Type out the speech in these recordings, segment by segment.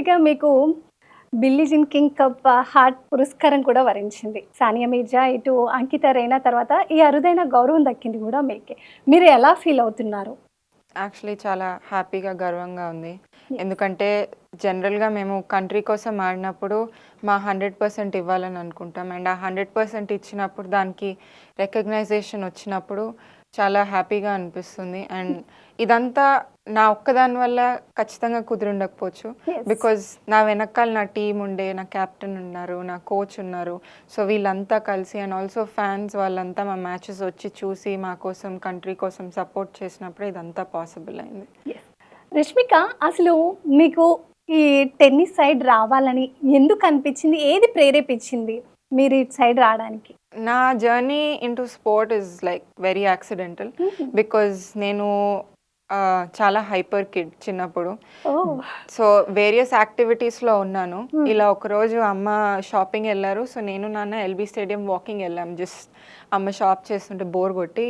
రీసెంట్‌గా మీకు Billie Jean King cup heart పురస్కారం కూడా వరించింది. సానియా మీర్జా, ఇటు అంకిత రైనా తర్వాత ఈ అరుదైన గౌరవం దక్కింది కూడా మీకే. మీరు ఎలా ఫీల్ అవుతున్నారు? యాక్చువల్లీ చాలా హ్యాపీగా, గర్వంగా ఉంది. యెస్. ఎందుకంటే జనరల్‌గా మేము కంట్రీ కోసం ఆడినప్పుడు మా 100% ఇవ్వాలని అనుకుంటాం. అండ్ ఆ 100% ఇచ్చినప్పుడు దానికి రికగ్నైజేషన్ వచ్చినప్పుడు చాలా హ్యాపీగా అనిపిస్తుంది. అండ్ ఇదంతా నా ఒక్కదాని వల్ల ఖచ్చితంగా కుదిరుండకపోవచ్చు. యెస్. బికాజ్ నా వెనకాల నా టీమ్ ఉండే, నా కెప్టెన్ ఉన్నారు, నా కోచ్ ఉన్నారు. సో వీళ్ళంతా కలిసి అండ్ ఆల్సో ఫ్యాన్స్ వాళ్ళంతా మా మ్యాచెస్ వచ్చి చూసి మా కోసం, కంట్రీ కోసం సపోర్ట్ చేసినప్పుడు ఇదంతా పాసిబుల్ అయింది. యెస్. రష్మిక, అసలు మీకు ఈ టెన్నిస్ సైడ్ రావాలని ఎందుకు అనిపించింది? ఏది ప్రేరేపించింది మీరు ఇటు సైడ్ రావడానికి? నా journey into sport is like very accidental. Because నేను చాలా హైపర్ కిడ్ చిన్నప్పుడు. ఓహ్! సో వేరియస్ యాక్టివిటీస్లో ఉన్నాను. ఇలా ఒకరోజు అమ్మ షాపింగ్ వెళ్ళారు. సో నేను నాన్న ఎల్బీ స్టేడియం వాకింగ్ వెళ్ళాం. జస్ట్ అమ్మ షాప్ చేస్తుంటే బోర్ కొట్టి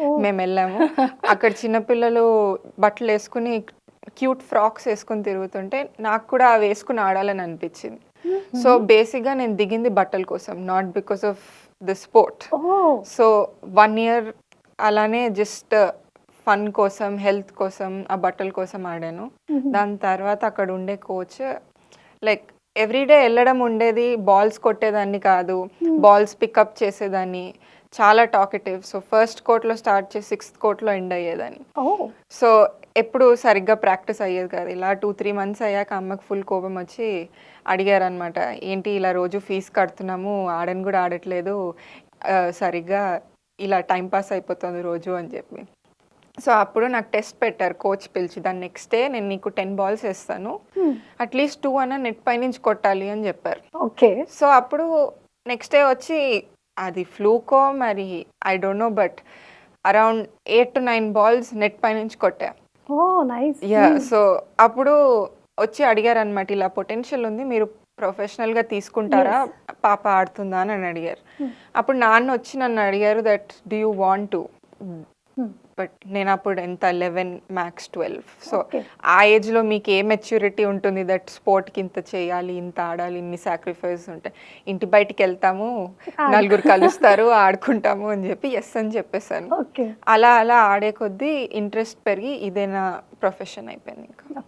ఓహ్! మేము వెళ్ళాము. అక్కడ చిన్నపిల్లలు బట్టలు వేసుకుని క్యూట్ ఫ్రాక్స్ వేసుకుని తిరుగుతుంటే నాకు కూడా అవి వేసుకుని ఆడాలని అనిపించింది. సో బేసిక్గా నేను దిగింది బట్టల కోసం, not because of the sport. Oh! So 1 year అలానే జస్ట్ ఫన్ కోసం, హెల్త్ కోసం, ఆ బట్టల కోసం ఆడాను. దాని తర్వాత అక్కడ ఉండే కోచ్ లైక్ ఎవ్రీడే వెళ్ళడం ఉండేది. బాల్స్ కొట్టేదాన్ని కాదు, బాల్స్ పికప్ చేసేదాన్ని. చాలా టాకెటివ్. సో ఫస్ట్ కోర్ట్లో స్టార్ట్ చేసి 6th కోర్ట్లో ఎండ్ అయ్యేదాన్ని. ఓహ్! సో ఎప్పుడు సరిగ్గా ప్రాక్టీస్ అయ్యేది కాదు. ఇలా 2-3 మంత్స్ అయ్యాక అమ్మకి ఫుల్ కోపం వచ్చి అడిగారనమాట, ఏంటి ఇలా రోజు ఫీజు కడుతున్నాము, ఆడని కూడా ఆడట్లేదు, సరిగ్గా ఇలా టైం పాస్ అయిపోతుంది రోజు అని చెప్పి. సో అప్పుడు నాకు టెస్ట్ పెట్టారు కోచ్ పిలిచి. దాని నెక్స్ట్ డే నేను నీకు 10 బాల్స్ వేస్తాను, అట్లీస్ట్ 2 అన్న నెట్ పై నుంచి కొట్టాలి అని చెప్పారు. ఓకే. సో అప్పుడు నెక్స్ట్ డే వచ్చి అది ఫ్లూకో మరి I don't know, but around 8 to 9 balls net పై నుంచి కొట్టా. ఓహ్! నైస్. యా. సో అప్పుడు వచ్చి అడిగారు అనమాట, ఇలా పొటెన్షియల్ ఉంది, మీరు ప్రొఫెషనల్గా తీసుకుంటారా, పాప ఆడుతుందా అని అడిగారు. అప్పుడు నాన్న వచ్చి నన్ను అడిగారు that do you want to. But నేను అప్పుడు ఎంత 11 మ్యాక్స్ 12. సో ఆ ఏజ్లో మీకు ఏ మెచ్యూరిటీ ఉంటుంది దట్ స్పోర్ట్కి ఇంత చేయాలి, ఇంత ఆడాలి, ఇన్ని సాక్రిఫైస్ ఉంటాయి. ఇంటి బయటికి వెళ్తాము, నలుగురు కలుస్తారు, ఆడుకుంటాము అని చెప్పి ఎస్ అని చెప్పేశాను. అలా అలా ఆడే కొద్దీ ఇంట్రెస్ట్ పెరిగి ఇదే నా ప్రొఫెషన్ అయిపోయింది. ఇంకా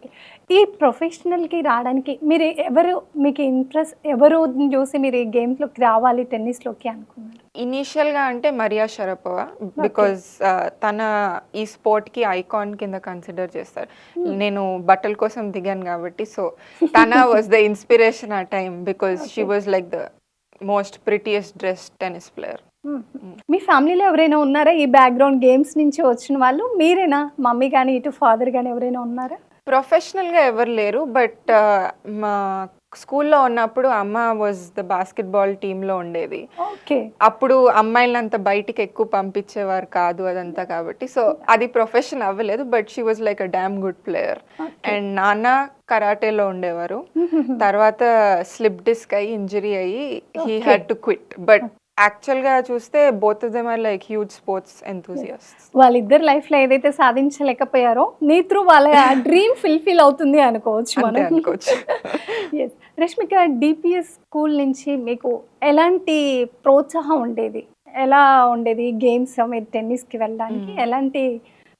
ఈ ప్రొఫెషనల్కి రావడానికి మీరు మీకు ఇంట్రెస్ట్ ఎవరు చూసి మీరు ఈ గేమ్స్లోకి రావాలి, టెన్నిస్లోకి అనుకున్నారు? ఇనీషియల్గా అంటే మరియా షరపోవా, బికాజ్ తన ఈ స్పోర్ట్కి ఐకాన్ కింద కన్సిడర్ చేస్తారు. నేను బట్టల కోసం దిగాను కాబట్టి. సో తన వాజ్ ద ఇన్స్పిరేషన్ ఆ time, because she was like the most prettiest dress tennis player. మీ ఫ్యామిలీలో ఎవరైనా ఉన్నారా ఈ బ్యాక్గ్రౌండ్ గేమ్స్ నుంచి వచ్చిన వాళ్ళు? మీరేనా? మమ్మీ కానీ ఇటు ఫాదర్ కానీ ఎవరైనా ఉన్నారా? ప్రొఫెషనల్గా ఎవరు లేరు, బట్ మా స్కూల్లో ఉన్నప్పుడు అమ్మ వాజ్ ద బాస్కెట్బాల్ టీంలో ఉండేది. ఓకే. అప్పుడు అమ్మాయిలంత బయటికి ఎక్కువ పంపించేవారు కాదు అదంతా కాబట్టి. సో అది ప్రొఫెషన్ అవ్వలేదు, but she was like a damn good player. And నాన్న కరాటేలో ఉండేవారు. తర్వాత స్లిప్ డిస్క్ అయ్యి ఇంజరీ అయ్యి he had to quit. But యాక్చువల్గా చూస్తే both of them are like huge sports enthusiasts. వాళ్ళిద్దరు లైఫ్లో ఏదైతే సాధించలేకపోయారో నీ త్రూ వాళ్ళ డ్రీమ్ ఫుల్ఫిల్ అవుతుంది అనుకోవచ్చు మనం. అనుకోవచ్చు. ఎస్. రష్మిక, డిపిఎస్ స్కూల్ నుంచి మీకు ఎలాంటి ప్రోత్సాహం ఉండేది? ఎలా ఉండేది గేమ్స్, మీరు టెన్నిస్కి వెళ్ళడానికి ఎలాంటి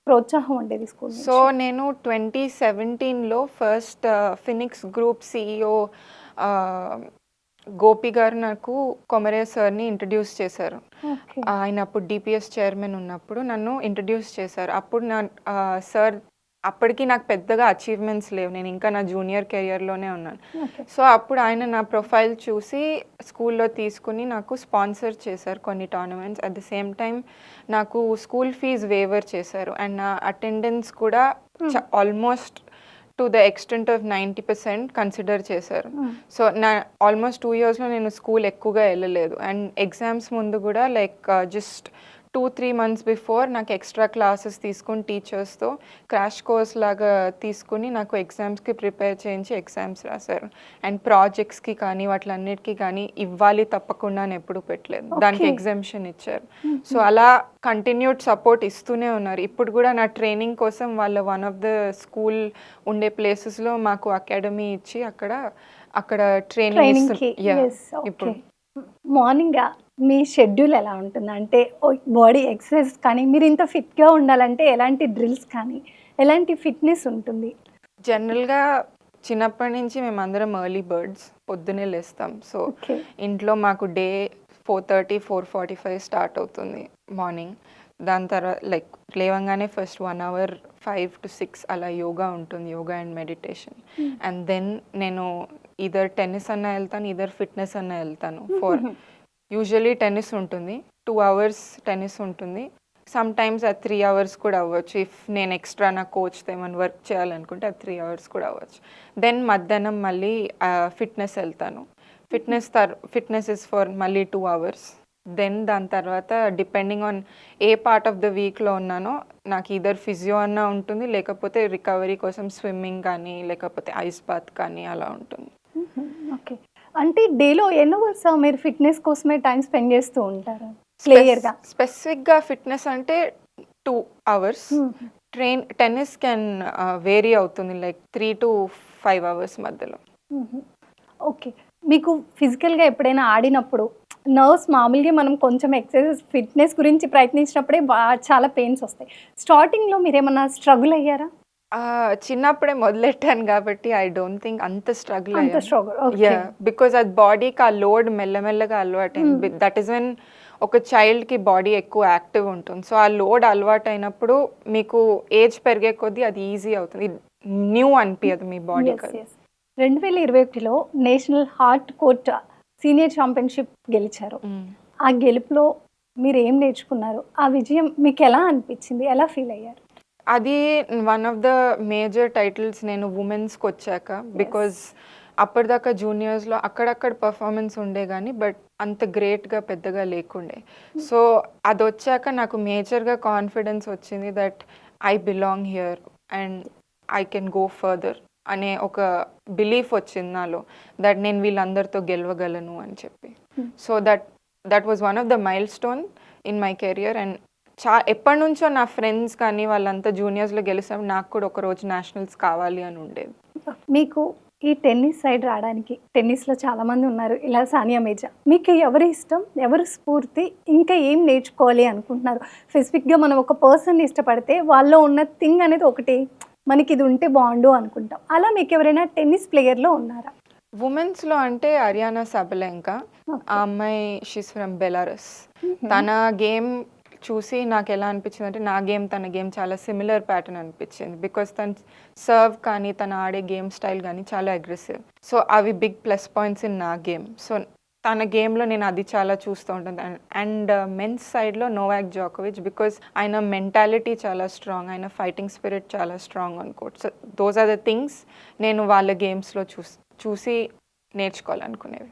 ప్రోత్సాహం ఉండేది స్కూల్? సో నేను 2017లో first Phoenix group CEO Gopi garu నాకు కొమరే సార్ని ఇంట్రడ్యూస్ చేశారు. ఆయన అప్పుడు డిపిఎస్ చైర్మన్ ఉన్నప్పుడు నన్ను ఇంట్రడ్యూస్ చేశారు. అప్పుడు నా సార్ అప్పటికి నాకు పెద్దగా అచీవ్మెంట్స్ లేవు, నేను ఇంకా నా జూనియర్ కెరియర్లోనే ఉన్నాను. సో అప్పుడు ఆయన నా ప్రొఫైల్ చూసి స్కూల్లో తీసుకుని నాకు స్పాన్సర్ చేశారు కొన్ని tournaments. At the same time నాకు స్కూల్ ఫీజ్ వేవర్ చేశారు. అండ్ నా అటెండెన్స్ కూడా almost to the extent of 90% consider చేశారు. సో నా ఆల్మోస్ట్ 2 yearsలో నేను స్కూల్ ఎక్కువగా వెళ్ళలేదు. అండ్ ఎగ్జామ్స్ ముందు కూడా లైక్ జస్ట్ 2-3 మంత్స్ బిఫోర్ నాకు ఎక్స్ట్రా క్లాసెస్ తీసుకుని టీచర్స్తో క్రాష్ కోర్స్ లాగా తీసుకుని నాకు ఎగ్జామ్స్కి ప్రిపేర్ చేయించి ఎగ్జామ్స్ రాశారు. అండ్ ప్రాజెక్ట్స్కి కానీ వాటిలన్నిటికీ కానీ ఇవ్వాలి తప్పకుండా అని ఎప్పుడు పెట్టలేదు, దానికి ఎగ్జామ్షన్ ఇచ్చారు. సో అలా కంటిన్యూడ్ సపోర్ట్ ఇస్తూనే ఉన్నారు. ఇప్పుడు కూడా నా ట్రైనింగ్ కోసం వాళ్ళ వన్ ఆఫ్ ద స్కూల్ ఉండే ప్లేసెస్లో మాకు అకాడమీ ఇచ్చి అక్కడ ట్రైనింగ్ ఇప్పుడు మార్నింగ్ మీ షెడ్యూల్ ఎలా ఉంటుంది? అంటే బాడీ ఎక్సర్సైజ్ కానీ మీరు ఇంత ఫిట్గా ఉండాలంటే ఎలాంటి డ్రిల్స్ కానీ ఎలాంటి ఫిట్నెస్ ఉంటుంది? జనరల్గా చిన్నప్పటి నుంచి మేమందరం ఎర్లీ బర్డ్స్, పొద్దునే లేస్తాం. సో ఇంట్లో మాకు డే 4:30, 4:45 స్టార్ట్ అవుతుంది మార్నింగ్. దాని తర్వాత లైక్ లేవంగానే ఫస్ట్ 1 hour 5 to 6 అలా యోగా ఉంటుంది, yoga and meditation. And then నేను ఈధర్ టెన్నిస్ అన్న వెళ్తాను, ఈధర్ ఫిట్నెస్ అన్న వెళ్తాను. యూజువలీ టెన్నిస్ ఉంటుంది, 2 hours టెన్నిస్ ఉంటుంది. సమ్ టైమ్స్ అది 3 hours కూడా అవ్వచ్చు. ఇఫ్ నేను ఎక్స్ట్రా నా కోచ్తో ఏమైనా వర్క్ చేయాలనుకుంటే అది 3 hours కూడా అవ్వచ్చు. దెన్ మధ్యాహ్నం మళ్ళీ ఫిట్నెస్ వెళ్తాను. ఫిట్నెస్ ఇస్ ఫర్ మళ్ళీ 2 hours. దెన్ దాని తర్వాత depending on a part of the వీక్లో ఉన్నానో నాకు ఈధర్ ఫిజియో అన్న ఉంటుంది, లేకపోతే రికవరీ కోసం స్విమ్మింగ్ కానీ లేకపోతే ఐస్ బాత్ కానీ అలా ఉంటుంది. ఓకే, అంటే డేలో ఎన్ని అవర్స్ మీరు ఫిట్నెస్ కోసమే టైం స్పెండ్ చేస్తూ ఉంటారు ప్లేయర్గా? స్పెసిఫిక్గా ఫిట్నెస్ అంటే 2 hours. టెన్నిస్ కెన్ వేరీ అవుతుంది లైక్ 3 to 5 hours మధ్యలో. ఓకే, మీకు ఫిజికల్గా ఎప్పుడైనా ఆడినప్పుడు నర్వ్స్ మామూలుగా మనం కొంచెం ఎక్సర్సైజ్ ఫిట్నెస్ గురించి ప్రయత్నించినప్పుడే చాలా పెయిన్స్ వస్తాయి. స్టార్టింగ్లో మీరు ఏమన్నా స్ట్రగుల్ అయ్యారా? చిన్నప్పుడే మొదలెట్టాను కాబట్టి ఐ డోంట్ థింక్ అంత స్ట్రగుల్ బికాజ్ అది బాడీకి ఆ లోడ్ మెల్లమెల్లగా అలవాటైంది. దట్ ఈస్ వెన్ ఒక చైల్డ్కి బాడీ ఎక్కువ యాక్టివ్ ఉంటుంది. సో ఆ లోడ్ అలవాటు అయినప్పుడు మీకు ఏజ్ పెరిగే కొద్దీ అది ఈజీ అవుతుంది, న్యూ అనిపించదు మీ బాడీకి. 2021లో national hard court senior championship గెలిచారు. ఆ గెలుపులో మీరు ఏం నేర్చుకున్నారు? ఆ విజయం మీకు ఎలా అనిపించింది? ఎలా ఫీల్ అయ్యారు? అది one of the major titles నేను ఉమెన్స్కి వచ్చాక. బికాజ్ అప్పటిదాకా జూనియర్స్లో అక్కడక్కడ పర్ఫార్మెన్స్ ఉండే కానీ బట్ అంత గ్రేట్గా పెద్దగా లేకుండే. సో అది వచ్చాక నాకు మేజర్గా కాన్ఫిడెన్స్ వచ్చింది that I belong here and I can go further అనే ఒక బిలీఫ్ వచ్చింది నాలో, దట్ నేను వీళ్ళందరితో గెలవగలను అని చెప్పి. So that was one of the mile stone in my career. And ఎప్పటి నుంచో నా ఫ్రెండ్స్ కానీ వాళ్ళంతా జూనియర్స్లో గెలిచాం, నాకు కూడా ఒకరోజు నేషనల్స్ కావాలి అని ఉండేది. మీకు ఈ టెన్నిస్ సైడ్ రావడానికి, టెన్నిస్లో చాలామంది ఉన్నారు ఇలా సానియా మీర్జా, మీకు ఎవరి ఇష్టం, ఎవరు స్ఫూర్తి, ఇంకా ఏం నేర్చుకోవాలి అనుకుంటున్నారు? స్పెసిఫిక్గా మనం ఒక పర్సన్ ఇష్టపడితే వాళ్ళలో ఉన్న థింగ్ అనేది ఒకటి మనకి ఇది ఉంటే బాగుండు అనుకుంటాం. అలా మీకు ఎవరైనా టెన్నిస్ ప్లేయర్లో ఉన్నారా? ఉమెన్స్లో అంటే అరియానా సబలెంకా, ఆ అమ్మాయి షీస్ ఫ్రమ్ బెలారస్. తన గేమ్ చూసి నాకు ఎలా అనిపించింది అంటే నా గేమ్ తన గేమ్ చాలా సిమిలర్ ప్యాటర్న్ అనిపించింది. బికాస్ తను సర్వ్ కానీ తను ఆడే గేమ్ స్టైల్ కానీ చాలా అగ్రెసివ్. సో అవి బిగ్ ప్లస్ పాయింట్స్ ఇన్ నా గేమ్. సో తన గేమ్లో నేను అది చాలా చూస్తూ ఉంటాను. అండ్ మెన్స్ సైడ్లో నోవాక్ జోకోవిచ్, బికాజ్ ఆయన మెంటాలిటీ చాలా స్ట్రాంగ్, ఆయన ఫైటింగ్ స్పిరిట్ చాలా స్ట్రాంగ్ అనుకోవచ్చు. So those are the things నేను వాళ్ళ గేమ్స్లో చూసి నేర్చుకోవాలనుకునేవి.